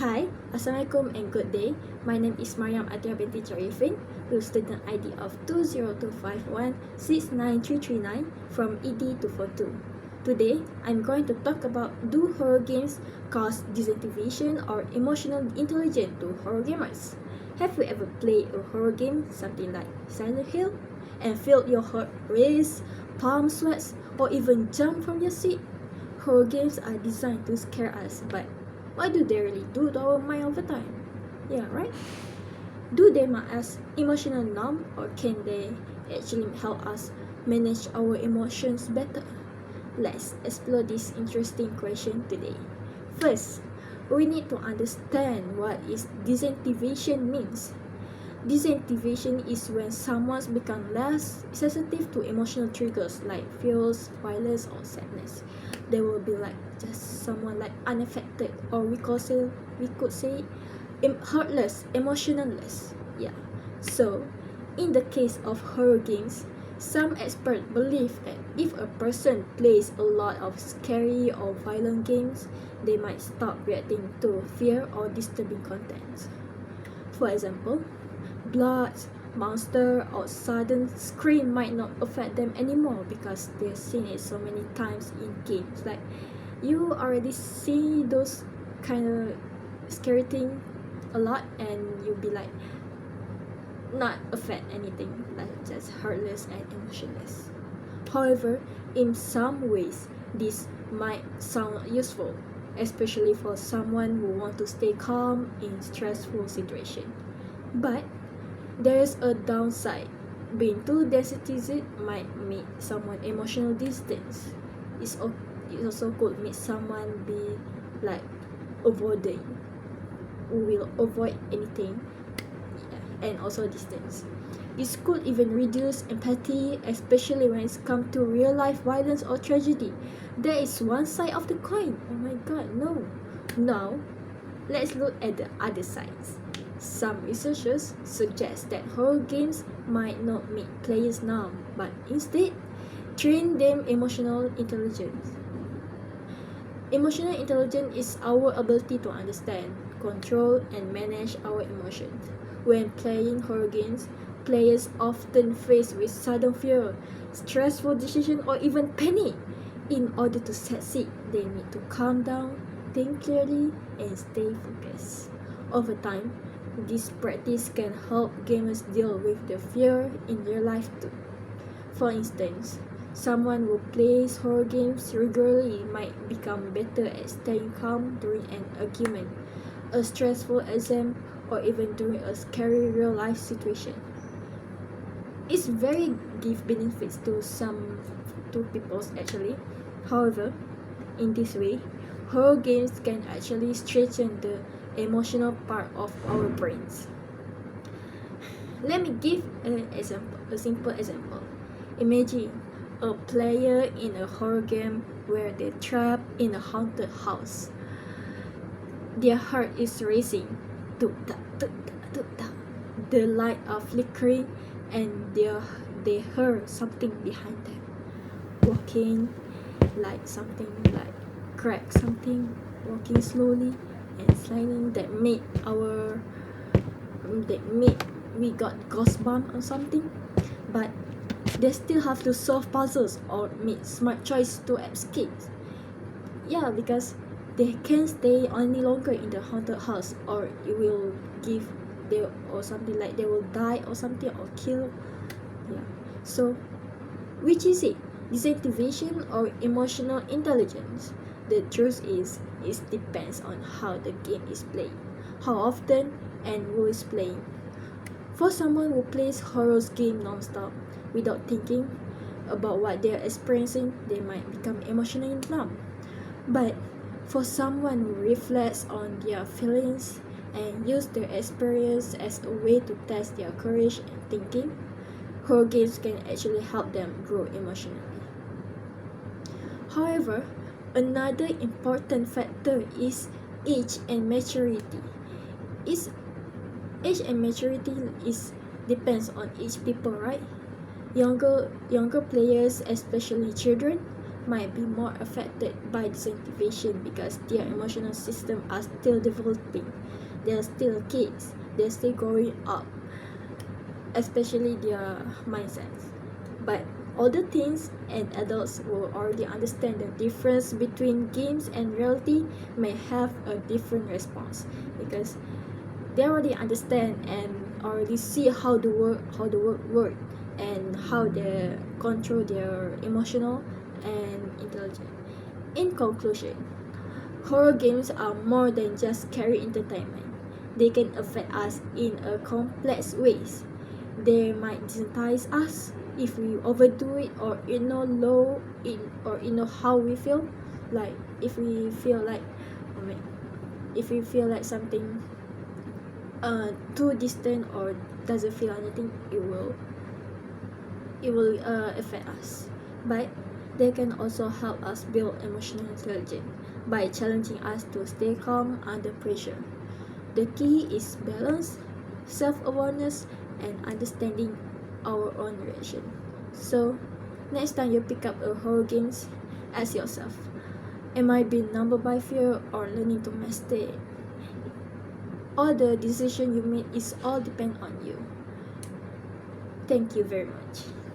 Hi, Assalamualaikum and good day. My name is MARYAM ATHIRAH binti ARIFFIN with student ID of 202516939 from ED242. Today, I'm going to talk about do horror games cause desensitivation or emotional intelligence to horror gamers? Have you ever played a horror game, something like Silent Hill, and felt your heart race, palm sweats, or even jump from your seat? Horror games are designed to scare us, but what do they really do to our mind over time? Yeah, right? Do they make us emotional numb, or can they actually help us manage our emotions better? Let's explore this interesting question today. First, we need to understand what is desensitivation means. Desensitivation is when someone becomes less sensitive to emotional triggers like fears, violence, or sadness. They will be like just someone like unaffected, or we could say heartless, emotionless. Yeah. So, in the case of horror games, some experts believe that if a person plays a lot of scary or violent games, they might stop reacting to fear or disturbing content. For example, blood, monster, or sudden scream might not affect them anymore because they've seen it so many times in games. Like you already see those kind of scary thing a lot, and you'll be like not affect anything, like just heartless and emotionless. However, in some ways, this might sound useful, especially for someone who want to stay calm in stressful situation. But there is a downside. Being too desensitized might make someone emotional distance. It also could make someone be like avoiding, who will avoid anything, and also distance. This could even reduce empathy, especially when it's come to real life violence or tragedy. There is one side of the coin. Oh my god, no. Now, let's look at the other sides. Some researchers suggest that horror games might not make players numb, but instead train them emotional intelligence. Emotional intelligence is our ability to understand, control, and manage our emotions. When playing horror games, players often faced with sudden fear, stressful decisions, or even panic. In order to succeed, they need to calm down, think clearly, and stay focused. Over time, this practice can help gamers deal with the fear in their life too. For instance, someone who plays horror games regularly might become better at staying calm during an argument, a stressful exam, or even during a scary real life situation. It's very give benefits to people actually. However, in this way, horror games can actually strengthen the emotional part of our brains. Let me give a simple example. Imagine a player in a horror game where they're trapped in a haunted house. Their heart is racing. Tuk-tak, tuk-tak, tuk-tak. The lights are flickering, and they heard something behind them, walking like something like crack something, walking slowly and silent that made we got goosebumps or something. But they still have to solve puzzles or make smart choice to escape. Yeah, because they can't stay any longer in the haunted house, or it will give they or something like they will die or something or kill. Yeah. So which is it? Desensitivation or emotional intelligence? The truth is, it depends on how the game is played, how often, and who is playing. For someone who plays horror game non-stop without thinking about what they are experiencing, they might become emotionally numb. But for someone who reflects on their feelings and use their experience as a way to test their courage and thinking, horror games can actually help them grow emotionally. However, another important factor is age and maturity. Is age and maturity is depends on each people, right? Younger players, especially children, might be more affected by desensitivation because their emotional system are still developing. They're still kids. They're still growing up, especially their mindsets. But older teens and adults who already understand the difference between games and reality may have a different response because they already understand and already see how the work work and how they control their emotional and intelligence. In conclusion, horror games are more than just scary entertainment. They can affect us in a complex ways. They might desensitize us if we overdo it or low in or how we feel. Like if we feel like something too distant or doesn't feel anything, it will affect us. But they can also help us build emotional intelligence by challenging us to stay calm under pressure. The key is balance, self-awareness, and understanding our own reaction. So, next time you pick up a horror games, ask yourself, am I being numbered by fear or learning to master it? All the decision you make is all depend on you. Thank you very much.